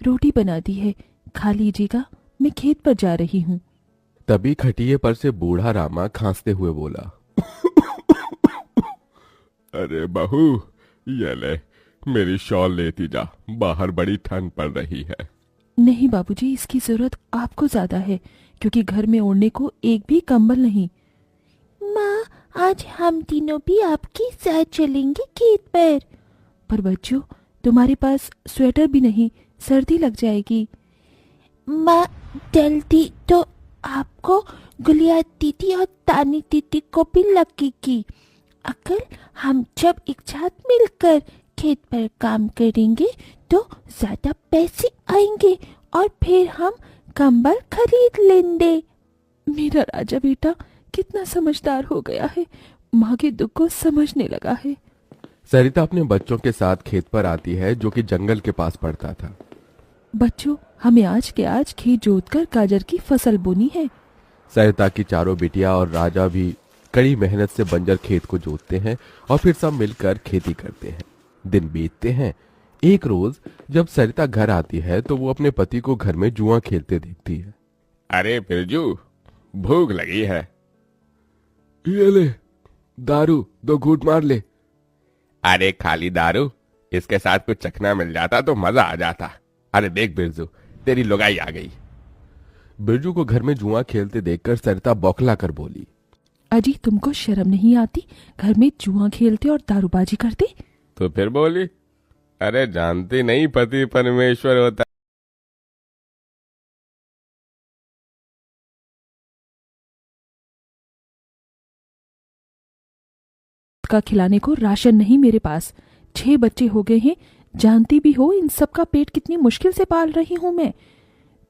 रोटी बना दी है, खा लीजिएगा, मैं खेत पर जा रही हूँ। तभी खटिये पर से बूढ़ा रामा खांसते हुए बोला, अरे बहू, ये ले, मेरी शॉल लेती जा, बाहर बड़ी ठंड पड़ रही है। नहीं बाबूजी, इसकी जरूरत आपको ज्यादा है, क्योंकि घर में ओढ़ने को एक भी कंबल नहीं। माँ, आज हम तीनों भी आपके साथ चलेंगे खेत पर। पर बच्चों, तुम्हारे पास स्वेटर भी नहीं, सर्दी लग जाएगी। माँ, जल्दी तो आपको, गुलिया दीदी और तानी दीदी को भी लगेगी। अगर हम जब एक साथ मिलकर खेत पर काम करेंगे तो ज्यादा पैसे आएंगे और फिर हम कंबल खरीद लेंगे। मेरा राजा बेटा कितना समझदार हो गया है, माँ के दुख को समझने लगा है। सरिता अपने बच्चों के साथ खेत पर आती है, जो कि जंगल के पास पड़ता था। बच्चों, हमें आज के आज खेत जोतकर गाजर की फसल बोनी है। सरिता की चारों बिटिया और राजा भी कड़ी मेहनत से बंजर खेत को जोतते हैं और फिर सब मिलकर खेती करते हैं। दिन बीतते हैं। एक रोज जब सरिता घर आती है तो वो अपने पति को घर में जुआ खेलते देखती है। अरे बिरजू, भूख लगी है। ये ले, दारू 2 घूंट मार ले। अरे खाली दारू, इसके साथ कुछ चखना मिल जाता तो मजा आ जाता। अरे देख बिरजू, तेरी लुगाई आ गई। बिरजू को घर में जुआ खेलते देखकर सरिता बौखला कर बोली, अजी, तुमको शर्म नहीं आती? घर में जुआ खेलते और दारूबाजी करते। तो फिर बोली, अरे जानती नहीं पति परमेश्वर होता। का खिलाने को राशन नहीं मेरे पास। 6 बच्चे हो गए हैं, जानती भी हो इन सब का पेट कितनी मुश्किल से पाल रही हूं मैं।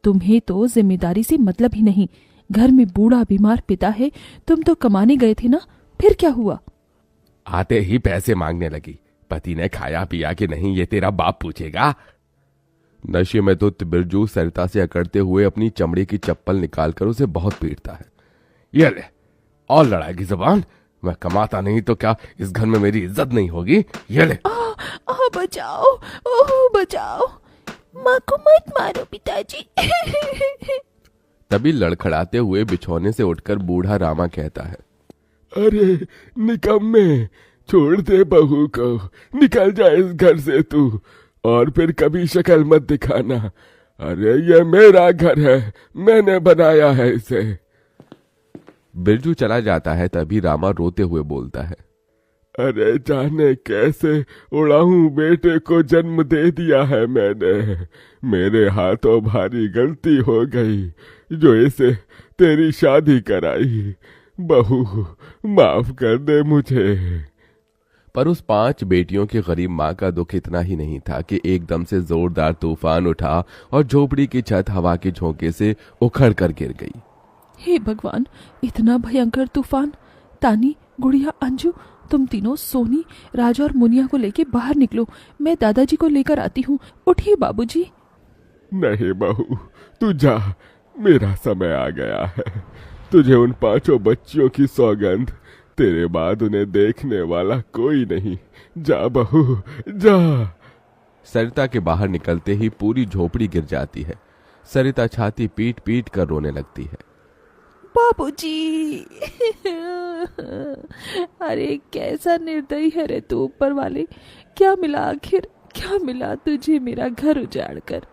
तुम्हें तो जिम्मेदारी से मतलब ही नहीं। घर में बूढ़ा बीमार पिता है, तुम तो कमाने गए थे ना, फिर क्या हुआ? आते ही पैसे मांगने लगी। पति ने खाया पिया कि नहीं ये तेरा बाप पूछेगा। नशे में धुत बिरजू सरिता से अकड़ते हुए अपनी चमड़े की चप्पल निकालकर उसे बहुत पीटता है। ये ले, और लड़ाएगी जबान। मैं कमाता नहीं तो क्या इस घर में मेरी इज्जत नहीं होगी? ये ले। बचाओ, ओह बचाओ, माँ को मत मारो पिताजी। तभी लड़खड़ाते हुए बिछौने से उठकर बूढ़ा रामा कहता है, अरे निकम्मे, छोड़ दे बहू को, निकल जा इस घर से तू, और फिर कभी शक्ल मत दिखाना। अरे ये मेरा घर है, मैंने बनाया है इसे। बिरजू चला जाता है। तभी रामा रोते हुए बोलता है, अरे जाने कैसे उड़ाऊं बेटे को जन्म दे दिया है मैंने। मेरे हाथों भारी गलती हो गई जो इसे तेरी शादी कराई। बहू, माफ कर दे मुझे। पर उस 5 बेटियों की गरीब माँ का दुख इतना ही नहीं था कि एकदम से जोरदार तूफान उठा और झोपड़ी की छत हवा के झोंके से उखड़ कर गिर गई। हे भगवान, इतना भयंकर तूफान! तानी, गुड़िया, अंजू, तुम तीनों सोनी, राजा और मुनिया को लेके बाहर निकलो, मैं दादाजी को लेकर आती हूँ। उठिए बाबूजी। नहीं बहू, तू जा, मेरा समय आ गया है। तुझे उन 5 बच्चियों की सौगंध, तेरे बाद उन्हें देखने वाला कोई नहीं। जा बहू, जा। सरिता के बाहर निकलते ही पूरी झोपड़ी गिर जाती है। सरिता छाती पीट पीट कर रोने लगती है। बाबूजी। अरे कैसा निर्दयी है रे तू ऊपर वाले! क्या मिला आखिर, क्या मिला तुझे मेरा घर उजाड़ कर?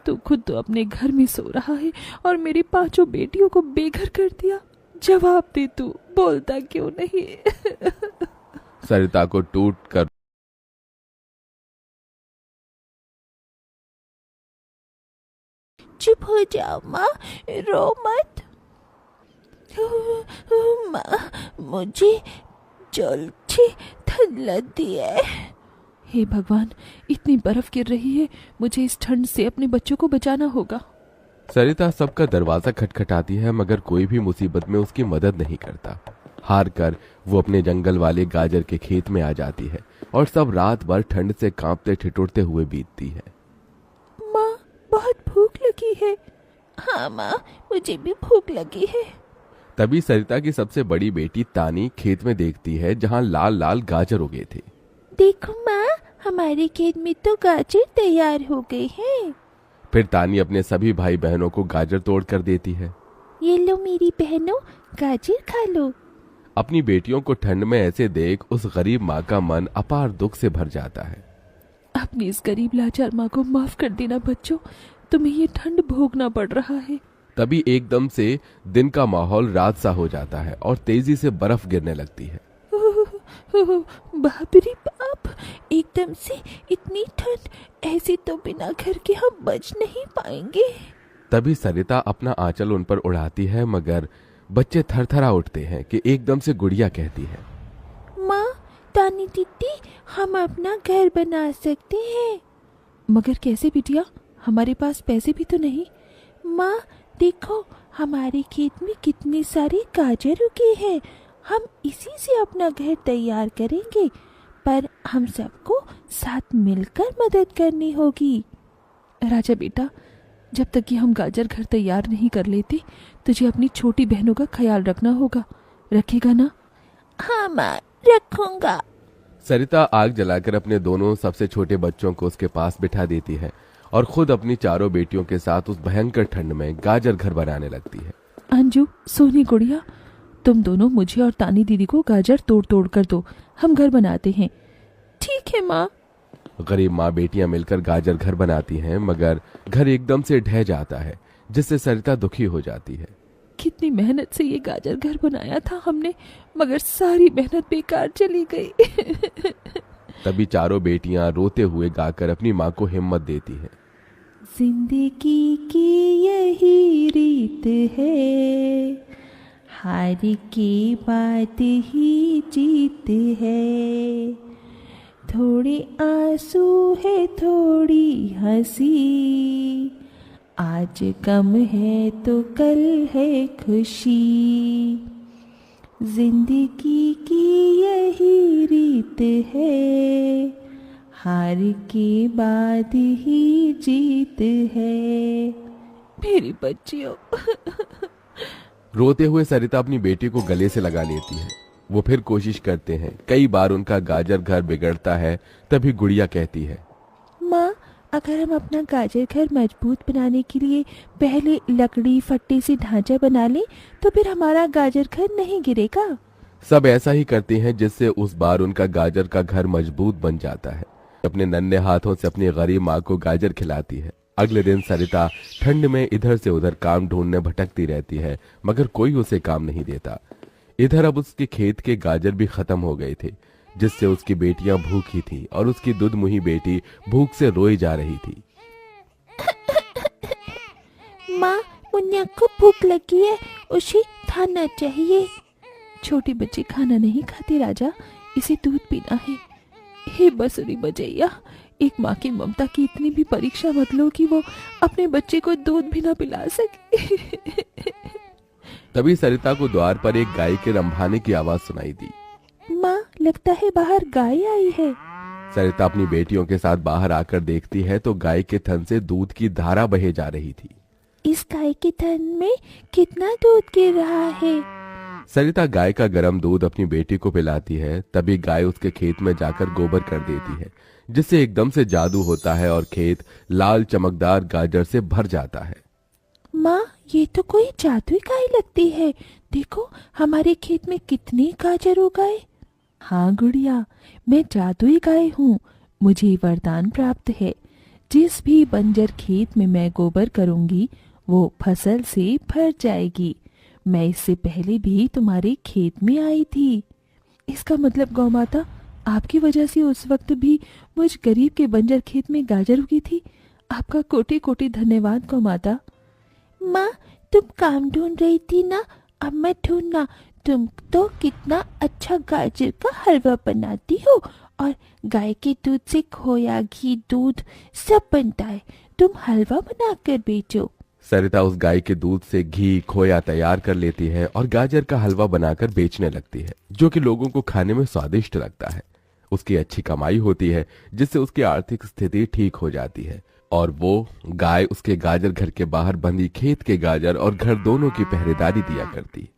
तू खुद तो अपने घर में सो रहा है और मेरी 5 बेटियों को बेघर कर दिया। जवाब दे, तू बोलता क्यों नहीं? सरिता को टूट कर चुप हो जाओ माँ, रो मत। माँ, मुझे जल्दी ठंड लगती है। हे भगवान, इतनी बर्फ गिर रही है, मुझे इस ठंड से अपने बच्चों को बचाना होगा। सरिता सबका दरवाजा खटखटाती है, मगर कोई भी मुसीबत में उसकी मदद नहीं करता। हार कर वो अपने जंगल वाले गाजर के खेत में आ जाती है और सब रात भर ठंड से कांपते ठिठुरते हुए बीतती है। माँ, बहुत भूख लगी है। हाँ माँ, मुझे भी भूख लगी है। तभी सरिता की सबसे बड़ी बेटी तानी खेत में देखती है जहाँ लाल लाल गाजर उगे थे। देखो माँ, हमारे खेत में तो गाजर तैयार हो गए हैं। फिर तानी अपने सभी भाई बहनों को गाजर तोड़ कर देती है। ये लो मेरी बहनों, गाजर खा लो। अपनी बेटियों को ठंड में ऐसे देख उस गरीब माँ का मन अपार दुख से भर जाता है। अपनी इस गरीब लाचार माँ को माफ कर देना बच्चों, तुम्हें ये ठंड भोगना पड़ रहा है। तभी एकदम से दिन का माहौल रात सा हो जाता है और तेजी से बर्फ गिरने लगती है। बाप रे बाप, एकदम से इतनी ठंड, ऐसे तो बिना घर के हम बच नहीं पाएंगे। तभी सरिता अपना आंचल उन पर उड़ाती है, मगर बच्चे थरथरा उठते हैं कि एकदम से गुड़िया कहती है, माँ, तानी दीदी, हम अपना घर बना सकते हैं। मगर कैसे बिटिया, हमारे पास पैसे भी तो नहीं। माँ देखो, हमारे खेत में कितने सारे गाजर उगे हैं, हम इसी से अपना घर तैयार करेंगे, पर हम सबको साथ मिलकर मदद करनी होगी। राजा बेटा, जब तक कि हम गाजर घर तैयार नहीं कर लेते, तुझे अपनी छोटी बहनों का ख्याल रखना होगा, रखेगा ना? हाँ माँ, रखूंगा। सरिता आग जलाकर अपने दोनों सबसे छोटे बच्चों को उसके पास बिठा देती है और खुद अपनी चारों बेटियों के साथ उस भयंकर ठंड में गाजर घर बनाने लगती है। अंजू, सोनी, गुड़िया, तुम दोनों मुझे और तानी दीदी को गाजर तोड़ तोड़ कर दो, हम घर बनाते हैं। ठीक है माँ। गरीब माँ बेटियां मिलकर गाजर घर बनाती हैं, मगर घर एकदम से ढह जाता है, जिससे सरिता दुखी हो जाती है। कितनी मेहनत से ये गाजर घर बनाया था हमने, मगर सारी मेहनत बेकार चली गई। तभी चारों बेटियां रोते हुए गाकर अपनी माँ को हिम्मत देती हैं। जिंदगी की यही रीत है, हार के बाद ही जीत है, थोड़े आंसू है थोड़ी हंसी, आज गम है तो कल है खुशी, जिंदगी की यही रीत है, हार के बाद ही जीत है। मेरी बच्चियों। रोते हुए सरिता अपनी बेटी को गले से लगा लेती है। वो फिर कोशिश करते हैं, कई बार उनका गाजर घर बिगड़ता है। तभी गुड़िया कहती है, माँ, अगर हम अपना गाजर घर मजबूत बनाने के लिए पहले लकड़ी फट्टे से ढांचा बना लें, तो फिर हमारा गाजर घर नहीं गिरेगा। सब ऐसा ही करते हैं, जिससे उस बार उनका गाजर का घर मजबूत बन जाता है। अपने नन्हे हाथों से अपनी गरीब माँ को गाजर खिलाती है। अगले दिन सरिता ठंड में इधर से उधर काम ढूंढने भटकती रहती है, मगर कोई उसे काम नहीं देता। इधर अब उसके खेत के गाजर भी खत्म हो गए थे, जिससे उसकी बेटियां भूखी थी और उसकी दुधमुही बेटी भूख से रोई जा रही थी। माँ, मुन्ना को भूख लगी है, उसे खाना चाहिए। छोटे बच्चे खाना नहीं खाते राजा, इसे दूध पीना है। हे बसुरी बजैया, एक माँ की ममता की इतनी भी परीक्षा मत लो कि वो अपने बच्चे को दूध भी ना पिला सके। तभी सरिता को द्वार पर एक गाय के रंभाने की आवाज सुनाई दी। माँ, लगता है बाहर गाय आई है। सरिता अपनी बेटियों के साथ बाहर आकर देखती है तो गाय के थन से दूध की धारा बहे जा रही थी। इस गाय के थन में कितना दूध गिर रहा है। सरिता गाय का गर्म दूध अपनी बेटी को पिलाती है। तभी गाय उसके खेत में जाकर गोबर कर देती है, जिससे एकदम से जादू होता है और खेत लाल चमकदार गाजर से भर जाता है। माँ, ये तो कोई जादुई गाय लगती है। देखो, हमारे खेत में कितने गाजर उगाए। हाँ गुड़िया, मैं जादुई गाय हूँ। मुझे वरदान प्राप्त है, जिस भी बंजर खेत में मैं गोबर करूँगी वो फसल से भर जाएगी। मैं इससे पहले भी तुम्हारे खेत में आई थी। इसका मतलब गौ माता, आपकी वजह से उस वक्त भी मुझ गरीब के बंजर खेत में गाजर उगी थी। आपका कोटि कोटि धन्यवाद गौ माता। माँ, तुम काम ढूंढ रही थी ना, अब मैं ढूंढना। तुम तो कितना अच्छा गाजर का हलवा बनाती हो, और गाय के दूध से खोया, घी, दूध सब बनता है। तुम हलवा बनाकर बेचो। सरिता उस गाय के दूध से घी, खोया तैयार कर लेती है और गाजर का हलवा बनाकर बेचने लगती है, जो कि लोगों को खाने में स्वादिष्ट लगता है। उसकी अच्छी कमाई होती है, जिससे उसकी आर्थिक स्थिति ठीक हो जाती है और वो गाय उसके गाजर घर के बाहर बंधी खेत के गाजर और घर दोनों की पहरेदारी दिया करती।